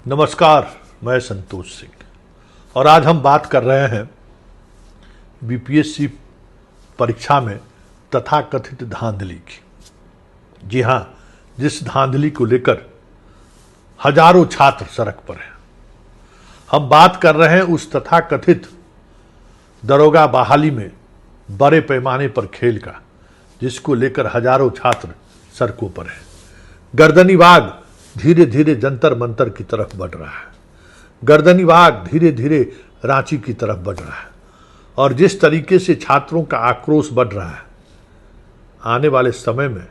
नमस्कार, मैं संतोष सिंह और आज हम बात कर रहे हैं बीपीएससी परीक्षा में तथाकथित धांधली की। जी हाँ, जिस धांधली को लेकर हजारों छात्र सड़क पर हैं। हम बात कर रहे हैं उस तथाकथित दरोगा बहाली में बड़े पैमाने पर खेल का, जिसको लेकर हजारों छात्र सड़कों पर हैं। गर्दनी बाग धीरे धीरे जंतर मंतर की तरफ बढ़ रहा है। गर्दनी बाग धीरे धीरे रांची की तरफ बढ़ रहा है और जिस तरीके से छात्रों का आक्रोश बढ़ रहा है, आने वाले समय में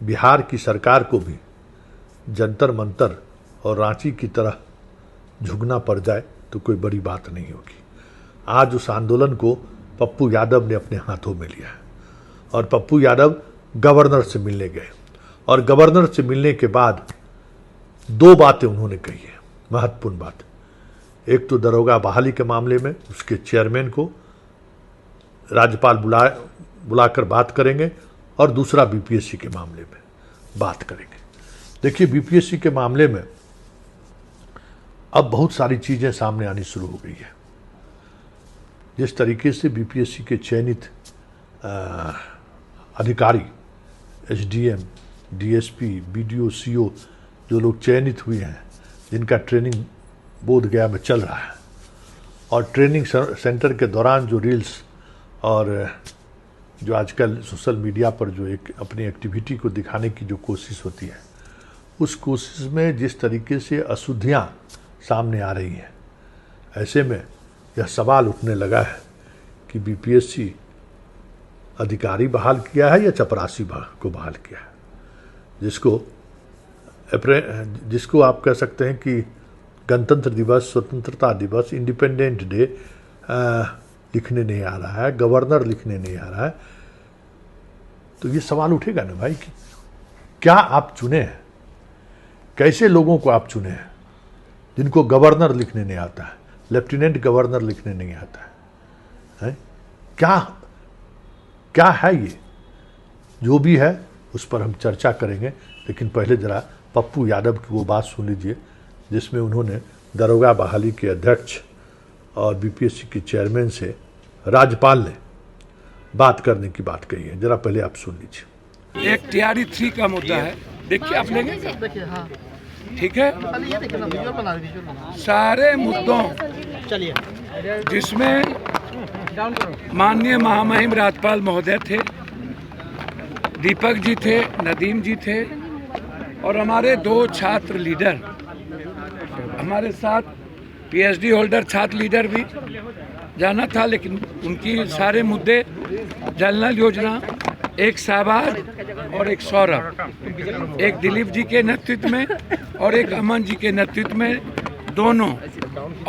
बिहार की सरकार को भी जंतर मंतर और रांची की तरह झुकना पड़ जाए तो कोई बड़ी बात नहीं होगी। आज उस आंदोलन को पप्पू यादव ने अपने हाथों में लिया है और पप्पू यादव गवर्नर से मिलने गए और गवर्नर से मिलने के बाद दो बातें उन्होंने कही है, महत्वपूर्ण बात। एक तो दरोगा बहाली के मामले में उसके चेयरमैन को राज्यपाल बुलाकर बात करेंगे और दूसरा बीपीएससी के मामले में बात करेंगे। देखिए, बीपीएससी के मामले में अब बहुत सारी चीज़ें सामने आनी शुरू हो गई है। जिस तरीके से बीपीएससी के चयनित अधिकारी, एसडीएम, डीएसपी, बीडीओ, सीओ जो लोग चयनित हुए हैं, जिनका ट्रेनिंग बोध गया में चल रहा है, और ट्रेनिंग सेंटर के दौरान जो रील्स और जो आजकल सोशल मीडिया पर जो एक अपनी एक्टिविटी को दिखाने की जो कोशिश होती है, उस कोशिश में जिस तरीके से अशुद्धियाँ सामने आ रही हैं, ऐसे में यह सवाल उठने लगा है कि बीपीएससी अधिकारी बहाल किया है या चपरासी को बहाल किया है, जिसको आप कह सकते हैं कि गणतंत्र दिवस, स्वतंत्रता दिवस, इंडिपेंडेंट डे लिखने नहीं आ रहा है, गवर्नर लिखने नहीं आ रहा है। तो ये सवाल उठेगा ना भाई कि क्या आप चुने हैं, कैसे लोगों को आप चुने हैं जिनको गवर्नर लिखने नहीं आता है, लेफ्टिनेंट गवर्नर लिखने नहीं आता है? क्या है ये? जो भी है उस पर हम चर्चा करेंगे, लेकिन पहले जरा पप्पू यादव की वो बात सुन लीजिए जिसमें उन्होंने दरोगा बहाली के अध्यक्ष और बीपीएससी के चेयरमैन से राज्यपाल ने बात करने की बात कही है। जरा पहले आप सुन लीजिए। एक टीआरई 3 का मुद्दा है, देखिए आप लेंगे, ठीक है। सारे मुद्दों जिसमें माननीय महामहिम राज्यपाल महोदय थे, दीपक जी थे, नदीम जी थे और हमारे 2 छात्र लीडर, हमारे साथ पीएचडी होल्डर छात्र लीडर भी जाना था, लेकिन उनकी सारे मुद्दे जल योजना, एक शहबाज और एक सौरभ, एक दिलीप जी के नेतृत्व में और एक अमन जी के नेतृत्व में, दोनों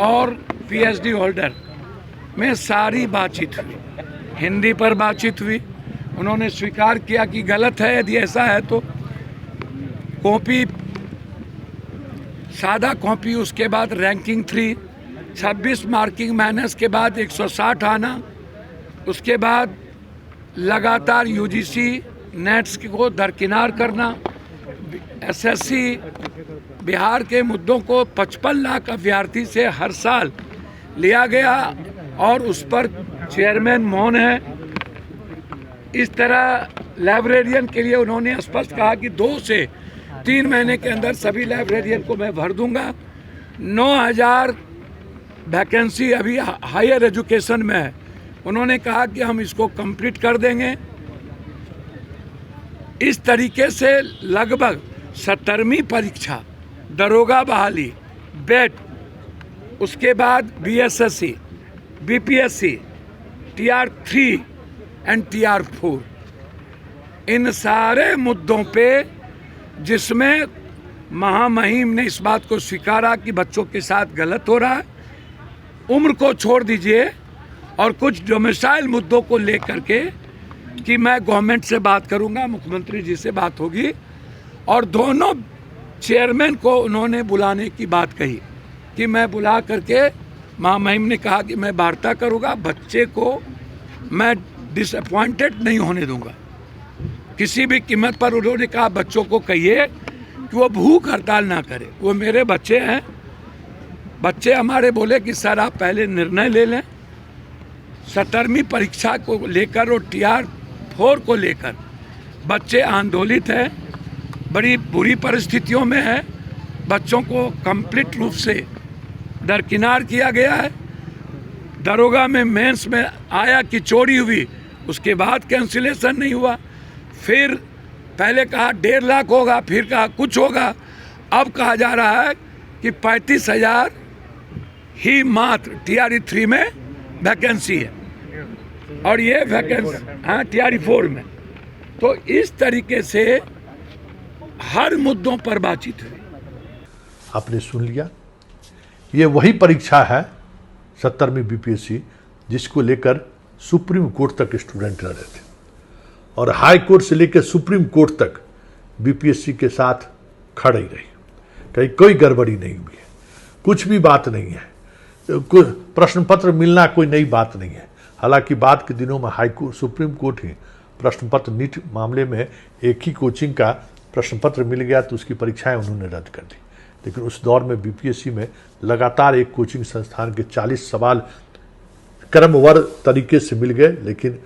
और पीएचडी होल्डर में सारी बातचीत हुई। हिंदी पर बातचीत हुई। उन्होंने स्वीकार किया कि गलत है, यदि ऐसा है तो कॉपी, सादा कॉपी, उसके बाद रैंकिंग 3, 26 मार्किंग माइनस के बाद 160 आना, उसके बाद लगातार यूजीसी नेट्स को दरकिनार करना, एसएससी बिहार के मुद्दों को 55 लाख अभ्यर्थी से हर साल लिया गया और उस पर चेयरमैन मौन है। इस तरह लाइब्रेरियन के लिए उन्होंने स्पष्ट कहा कि 2 से 3 महीने के अंदर सभी लाइब्रेरियन को मैं भर दूंगा। 9000 वैकेंसी अभी हायर एजुकेशन में है, उन्होंने कहा कि हम इसको कंप्लीट कर देंगे। इस तरीके से लगभग 17वीं परीक्षा, दरोगा बहाली, बेट, उसके बाद BSSC, BPSC, TR3 and TR4, इन सारे मुद्दों पे जिसमें महामहिम ने इस बात को स्वीकारा कि बच्चों के साथ गलत हो रहा है, उम्र को छोड़ दीजिए, और कुछ डोमिसाइल मुद्दों को लेकर के कि मैं गवर्नमेंट से बात करूंगा, मुख्यमंत्री जी से बात होगी, और दोनों चेयरमैन को उन्होंने बुलाने की बात कही कि मैं बुला करके, महामहिम ने कहा कि मैं वार्ता करूंगा, बच्चे को मैं डिसअपॉइंटेड नहीं होने दूंगा किसी भी कीमत पर। उन्होंने कहा बच्चों को कहिए कि वो भूख हड़ताल ना करे। वो मेरे बच्चे हैं, बच्चे हमारे बोले कि सर आप पहले निर्णय ले लें। 17वीं परीक्षा को लेकर और TR 4 को लेकर बच्चे आंदोलित हैं, बड़ी बुरी परिस्थितियों में है। बच्चों को कंप्लीट रूप से दरकिनार किया गया है। दरोगा में मेंस में आया कि चोरी हुई, उसके बाद कैंसिलेशन नहीं हुआ। फिर पहले कहा 1.5 लाख होगा, फिर कहा कुछ होगा, अब कहा जा रहा है कि 35,000 ही मात्र TRE 3 में वैकेंसी है और ये वैकेंसी हाँ TRE 4 में। तो इस तरीके से हर मुद्दों पर बातचीत हुई। आपने सुन लिया, ये वही परीक्षा है 17वीं BPSC जिसको लेकर सुप्रीम कोर्ट तक स्टूडेंट लड़ रहे थे और हाई कोर्ट से लेकर सुप्रीम कोर्ट तक BPSC के साथ खड़े ही रही। कहीं कोई गड़बड़ी नहीं हुई है, कुछ भी बात नहीं है, कोई प्रश्न पत्र मिलना कोई नई बात नहीं है। हालांकि बाद के दिनों में हाई कोर्ट सुप्रीम कोर्ट ही प्रश्न पत्र नीट मामले में एक ही कोचिंग का प्रश्न पत्र मिल गया तो उसकी परीक्षाएं उन्होंने रद्द कर दी। लेकिन उस दौर में BPSC में लगातार एक कोचिंग संस्थान के 40 सवाल क्रमवार तरीके से मिल गए, लेकिन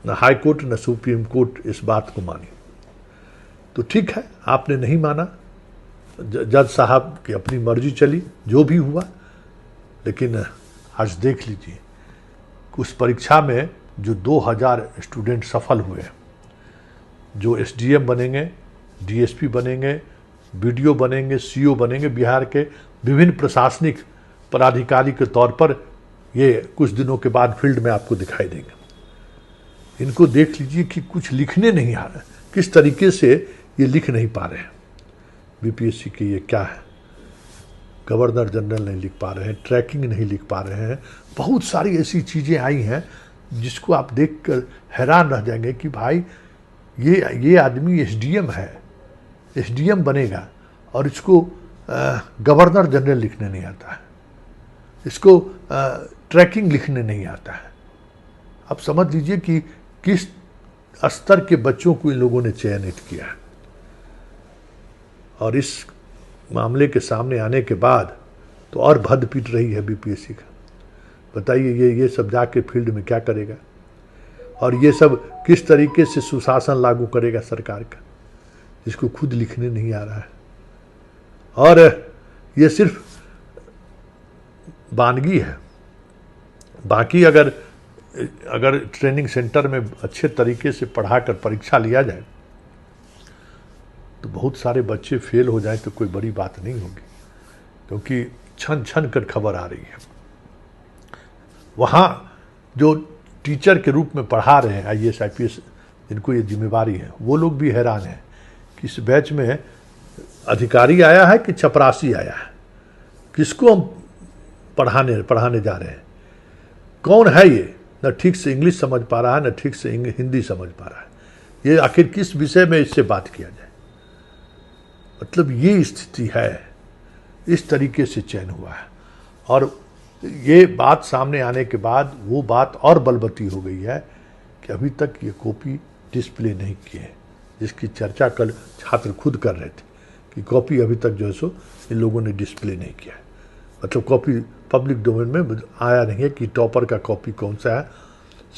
न हाई कोर्ट न सुप्रीम कोर्ट इस बात को मानी। तो ठीक है, आपने नहीं माना, जज साहब की अपनी मर्जी चली, जो भी हुआ। लेकिन आज देख लीजिए उस परीक्षा में जो 2000 स्टूडेंट सफल हुए, जो SDM बनेंगे, DSP बनेंगे, BDO बनेंगे, CO बनेंगे, बिहार के विभिन्न प्रशासनिक पदाधिकारी के तौर पर ये कुछ दिनों के बाद फील्ड में आपको दिखाई देंगे। इनको देख लीजिए कि कुछ लिखने नहीं आ रहा, किस तरीके से ये लिख नहीं पा रहे हैं। BPSC के ये क्या है, गवर्नर जनरल नहीं लिख पा रहे हैं, ट्रैकिंग नहीं लिख पा रहे हैं, बहुत सारी ऐसी चीज़ें आई हैं जिसको आप देखकर हैरान रह जाएंगे कि भाई ये आदमी SDM है, SDM बनेगा और इसको गवर्नर जनरल लिखने नहीं आता है, इसको ट्रैकिंग लिखने नहीं आता है। आप समझ लीजिए कि किस स्तर के बच्चों को इन लोगों ने चयनित किया है। और इस मामले के सामने आने के बाद तो और भद पीट रही है BPSC का। बताइए ये सब जाके फील्ड में क्या करेगा और ये सब किस तरीके से सुशासन लागू करेगा सरकार का, जिसको खुद लिखने नहीं आ रहा है। और ये सिर्फ वानगी है, बाकी अगर ट्रेनिंग सेंटर में अच्छे तरीके से पढ़ाकर परीक्षा लिया जाए तो बहुत सारे बच्चे फेल हो जाएं तो कोई बड़ी बात नहीं होगी, क्योंकि छन छन कर खबर आ रही है। वहाँ जो टीचर के रूप में पढ़ा रहे हैं IAS IPS जिनको ये जिम्मेवारी है, वो लोग भी हैरान हैं कि इस बैच में अधिकारी आया है कि चपरासी आया है, किसको हम पढ़ाने जा रहे हैं, कौन है ये, न ठीक से इंग्लिश समझ पा रहा है न ठीक से हिंदी समझ पा रहा है, ये आखिर किस विषय में इससे बात किया जाए। मतलब ये स्थिति है, इस तरीके से चयन हुआ है। और ये बात सामने आने के बाद वो बात और बलवती हो गई है कि अभी तक ये कॉपी डिस्प्ले नहीं किए हैं, जिसकी चर्चा कल छात्र खुद कर रहे थे कि कॉपी अभी तक जो है सो इन लोगों ने डिस्प्ले नहीं किया है। मतलब कॉपी पब्लिक डोमेन में आया नहीं है कि टॉपर का कॉपी कौन सा है,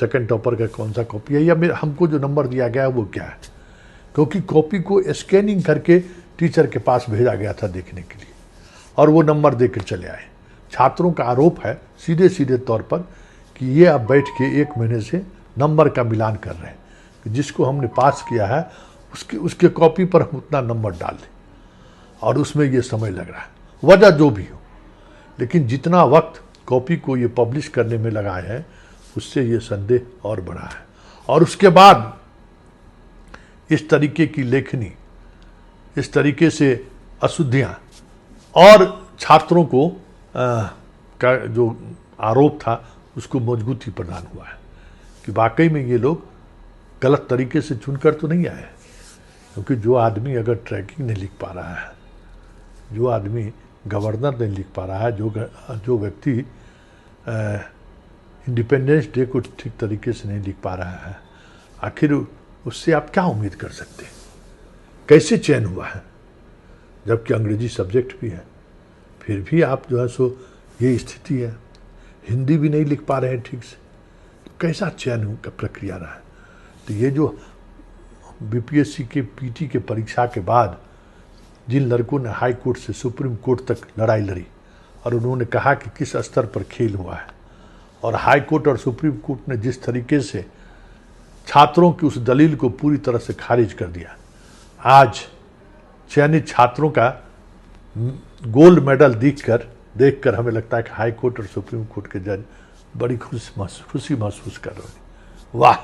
सेकंड टॉपर का कौन सा कॉपी है, या हमको जो नंबर दिया गया है वो क्या है, क्योंकि कॉपी को स्कैनिंग करके टीचर के पास भेजा गया था देखने के लिए और वो नंबर देकर चले आए। छात्रों का आरोप है सीधे तौर पर कि ये अब बैठ के 1 महीने से नंबर का मिलान कर रहे हैं कि जिसको हमने पास किया है उसके कॉपी पर हम उतना नंबर डाल दें और उसमें ये समय लग रहा है, वजह जो भी हो। लेकिन जितना वक्त कॉपी को ये पब्लिश करने में लगा है उससे ये संदेह और बढ़ा है। और उसके बाद इस तरीके की लेखनी, इस तरीके से अशुद्धियाँ और छात्रों को का जो आरोप था उसको मजबूती प्रदान हुआ है कि वाकई में ये लोग गलत तरीके से चुनकर तो नहीं आए। क्योंकि जो आदमी अगर ट्रैकिंग नहीं लिख पा रहा है, जो आदमी गवर्नर नहीं लिख पा रहा है, जो व्यक्ति इंडिपेंडेंस डे को ठीक तरीके से नहीं लिख पा रहा है, आखिर उससे आप क्या उम्मीद कर सकते हैं। कैसे चयन हुआ है, जबकि अंग्रेजी सब्जेक्ट भी है, फिर भी आप जो है सो ये स्थिति है, हिंदी भी नहीं लिख पा रहे हैं ठीक से, कैसा चयन का प्रक्रिया रहा है। तो ये जो बीपीएससी के पीटी के परीक्षा के बाद जिन लड़कों ने हाई कोर्ट से सुप्रीम कोर्ट तक लड़ाई लड़ी और उन्होंने कहा कि किस स्तर पर खेल हुआ है, और हाई कोर्ट और सुप्रीम कोर्ट ने जिस तरीके से छात्रों की उस दलील को पूरी तरह से खारिज कर दिया, आज चयनित छात्रों का गोल्ड मेडल देखकर हमें लगता है कि हाई कोर्ट और सुप्रीम कोर्ट के जज बड़ी खुशी महसूस कर रहे होंगे। वाह,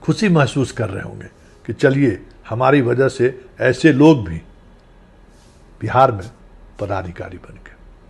खुशी महसूस कर रहे होंगे कि चलिए हमारी वजह से ऐसे लोग भी बिहार में पदाधिकारी बन गए।